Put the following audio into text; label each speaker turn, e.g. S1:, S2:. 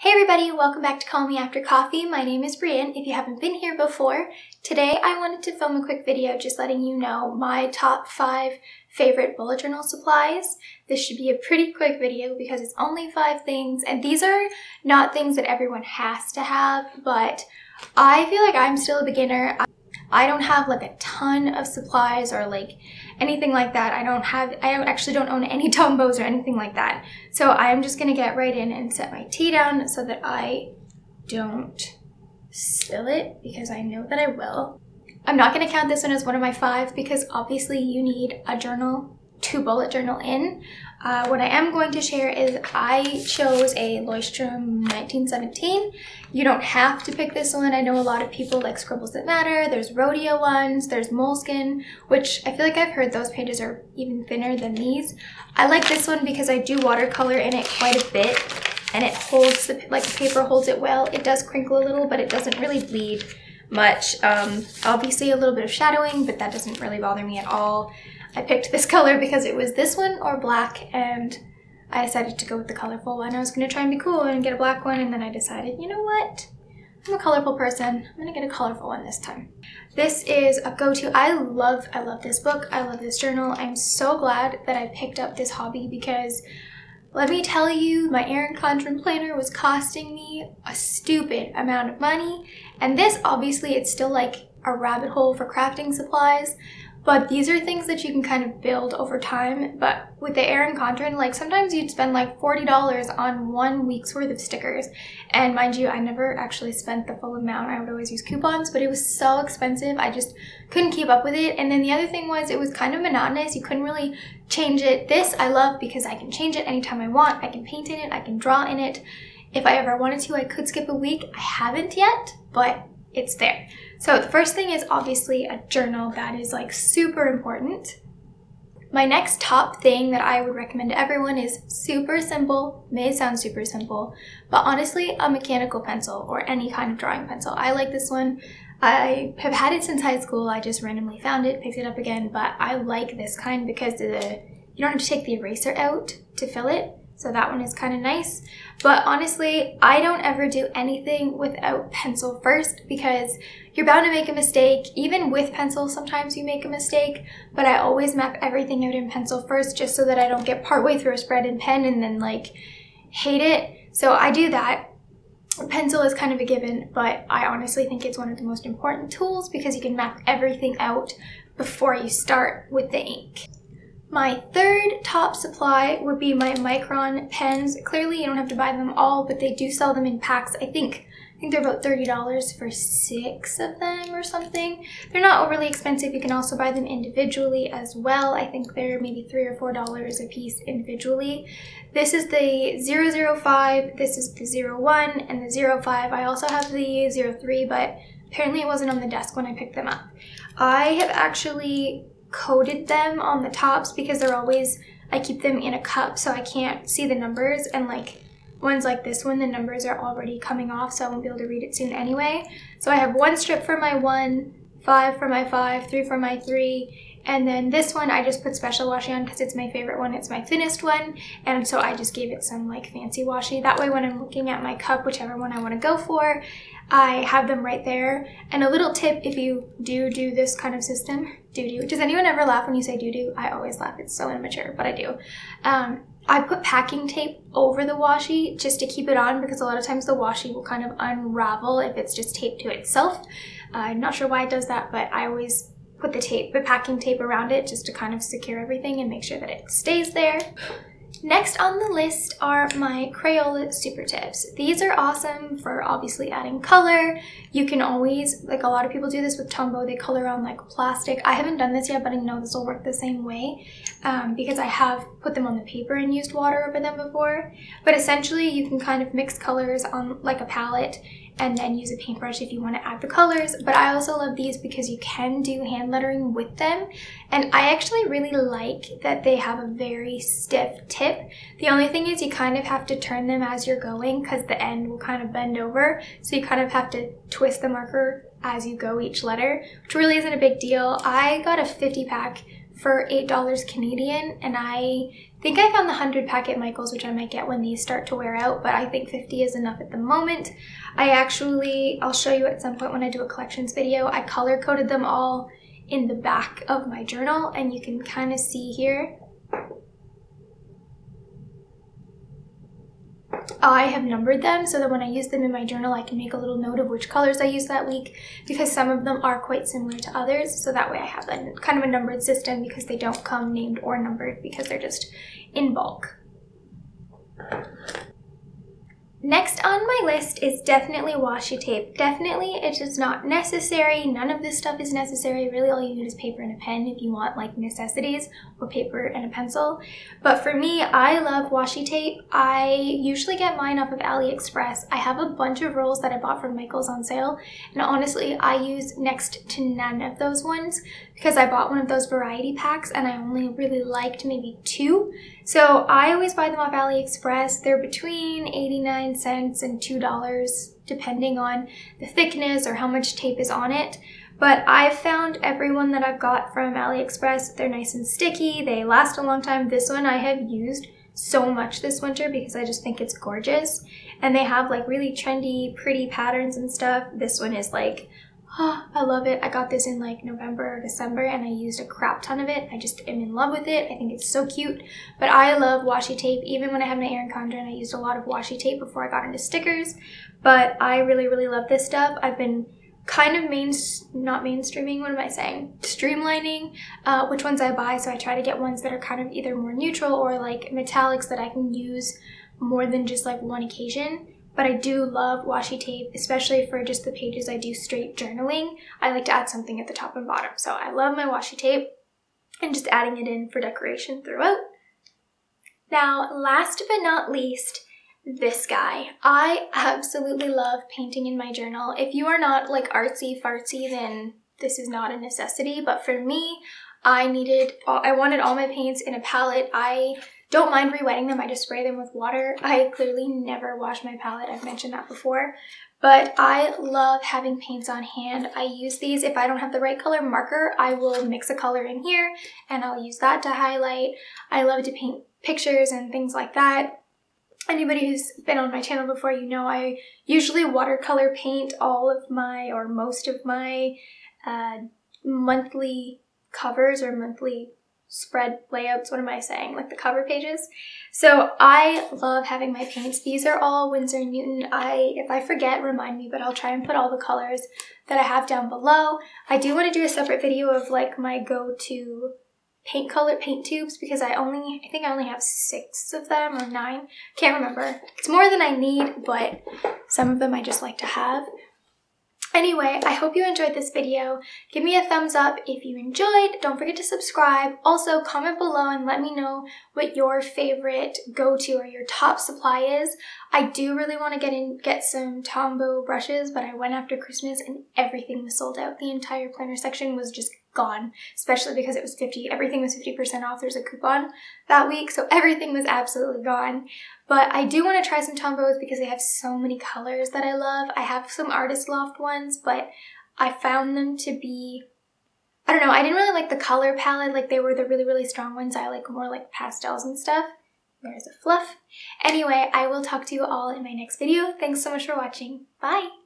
S1: Hey everybody, welcome back to Call Me After Coffee. My name is Brienne. If you haven't been here before, today I wanted to film a quick video just letting you know my top 5 favorite bullet journal supplies. This should be a pretty quick video because it's only 5 things, and these are not things that everyone has to have, but I feel like I'm still a beginner. I don't have like a ton of supplies or like anything like that. I actually don't own any Tombos or anything like that. So I'm just gonna get right in and set my tea down so that I don't spill it, because I know that I will. I'm not gonna count this one as one of my 5 because obviously you need a journal to bullet journal in. What I am going to share is I chose a Leuchtturm 1917. You don't have to pick this one. I know a lot of people like Scribbles That Matter. There's rodeo ones, there's moleskin, which I feel like I've heard those pages are even thinner than these. I like this one because I do watercolor in it quite a bit, and it holds, the paper holds it well. It does crinkle a little, but it doesn't really bleed much. Obviously a little bit of shadowing, but that doesn't really bother me at all. I picked this color because it was this one or black, and I decided to go with the colorful one. I was going to try and be cool and get a black one, and then I decided, you know what? I'm a colorful person. I'm going to get a colorful one this time. This is a go-to. I love this book. I love this journal. I'm so glad that I picked up this hobby because let me tell you, my Erin Condren planner was costing me a stupid amount of money, and this, obviously, it's still like a rabbit hole for crafting supplies. But these are things that you can kind of build over time. But with the Erin Condren, like sometimes you'd spend like $40 on 1 week's worth of stickers. And mind you, I never actually spent the full amount. I would always use coupons, but it was so expensive. I just couldn't keep up with it. And then the other thing was it was kind of monotonous. You couldn't really change it. This I love because I can change it anytime I want. I can paint in it. I can draw in it. If I ever wanted to, I could skip a week. I haven't yet, but it's there. So the first thing is obviously a journal. That is like super important. My next top thing that I would recommend to everyone is super simple, may sound super simple, but honestly a mechanical pencil or any kind of drawing pencil. I like this one. I have had it since high school. I just randomly found it, picked it up again, but I like this kind because you don't have to take the eraser out to fill it. So that one is kind of nice. But honestly, I don't ever do anything without pencil first because you're bound to make a mistake. Even with pencil, sometimes you make a mistake, but I always map everything out in pencil first just so that I don't get partway through a spread in pen and then like hate it. So I do that. Pencil is kind of a given, but I honestly think it's one of the most important tools because you can map everything out before you start with the ink. My third top supply would be my micron pens. Clearly you don't have to buy them all, but they do sell them in packs. I think they're about $30 for 6 of them or something. They're not overly expensive. You can also buy them individually as well. I think they're maybe $3 or $4 a piece individually. This is the 005, this is the 01, and the 05. I also have the 03, but apparently it wasn't on the desk when I picked them up. I have actually coated them on the tops because they're always, I keep them in a cup so I can't see the numbers, and like ones like this one, the numbers are already coming off, so I won't be able to read it soon anyway. So I have 1 strip for my 1, 5 for my 5, 3 for my 3, and then this one I just put special washi on because it's my favorite one. It's my thinnest one, and so I just gave it some like fancy washi. That way when I'm looking at my cup, whichever one I want to go for, I have them right there. And a little tip, if you do this kind of system, does anyone ever laugh when you say doo-doo? I always laugh. It's so immature, but I do. I put packing tape over the washi just to keep it on because a lot of times the washi will kind of unravel if it's just taped to itself. I'm not sure why it does that, but I always put the packing tape around it just to kind of secure everything and make sure that it stays there. Next on the list are my Crayola super tips. These are awesome for obviously adding color. You can always, like a lot of people do this with Tombow, they color on like plastic. I haven't done this yet, but I know this will work the same way because I have put them on the paper and used water over them before. But essentially you can kind of mix colors on like a palette and then use a paintbrush if you want to add the colors. But I also love these because you can do hand lettering with them, and I actually really like that they have a very stiff tip. The only thing is you kind of have to turn them as you're going because the end will kind of bend over, so you kind of have to twist the marker as you go each letter, which really isn't a big deal. I got a 50 pack for $8 Canadian, and I think I found the 100 packet Michaels, which I might get when these start to wear out, but I think 50 is enough at the moment. I'll show you at some point when I do a collections video, I color coded them all in the back of my journal, and you can kind of see here. I have numbered them so that when I use them in my journal, I can make a little note of which colors I used that week, because some of them are quite similar to others. So that way I have kind of a numbered system, because they don't come named or numbered because they're just in bulk. Next on my list is definitely washi tape. Definitely, it is not necessary. None of this stuff is necessary. Really, all you need is paper and a pen if you want like necessities, or paper and a pencil. But for me, I love washi tape. I usually get mine off of AliExpress. I have a bunch of rolls that I bought from Michaels on sale, and honestly, I use next to none of those ones because I bought one of those variety packs and I only really liked maybe 2. So I always buy them off AliExpress. They're between 89 cents and $2 depending on the thickness or how much tape is on it. But I've found every one that I've got from AliExpress, they're nice and sticky, they last a long time. This one I have used so much this winter because I just think it's gorgeous. And they have like really trendy, pretty patterns and stuff. This one is like, oh, I love it. I got this in like November or December and I used a crap ton of it. I just am in love with it. I think it's so cute. But I love washi tape. Even when I had my Erin Condren, I used a lot of washi tape before I got into stickers. But I really, really love this stuff. I've been kind of streamlining which ones I buy. So I try to get ones that are kind of either more neutral or like metallics that I can use more than just like one occasion. But I do love washi tape, especially for just the pages I do straight journaling. I like to add something at the top and bottom. So I love my washi tape and just adding it in for decoration throughout. Now, last but not least, this guy. I absolutely love painting in my journal. If you are not like artsy fartsy, then this is not a necessity. But for me, I wanted all my paints in a palette. I don't mind re-wetting them, I just spray them with water. I clearly never wash my palette, I've mentioned that before. But I love having paints on hand. I use these, if I don't have the right color marker, I will mix a color in here and I'll use that to highlight. I love to paint pictures and things like that. Anybody who's been on my channel before, you know I usually watercolor paint all of my, or most of my monthly covers or monthly spread layouts, like the cover pages. So I love having my paints. These are all Winsor and Newton. If I forget, remind me, but I'll try and put all the colors that I have down below. I do want to do a separate video of like my go-to paint tubes because I think I only have 6 of them or 9. Can't remember. It's more than I need, but some of them I just like to have. Anyway, I hope you enjoyed this video. Give me a thumbs up if you enjoyed. Don't forget to subscribe. Also, comment below and let me know what your favorite go-to or your top supply is. I do really want to get some Tombow brushes, but I went after Christmas and everything was sold out. The entire planner section was just gone, especially because it was everything was 50% off. There's a coupon that week, so everything was absolutely gone. But I do want to try some Tombows because they have so many colors that I love. I have some Artist Loft ones, but I found them to be, I don't know, I didn't really like the color palette. Like they were the really, really strong ones. I like more like pastels and stuff. There's a fluff. Anyway, I will talk to you all in my next video. Thanks so much for watching. Bye!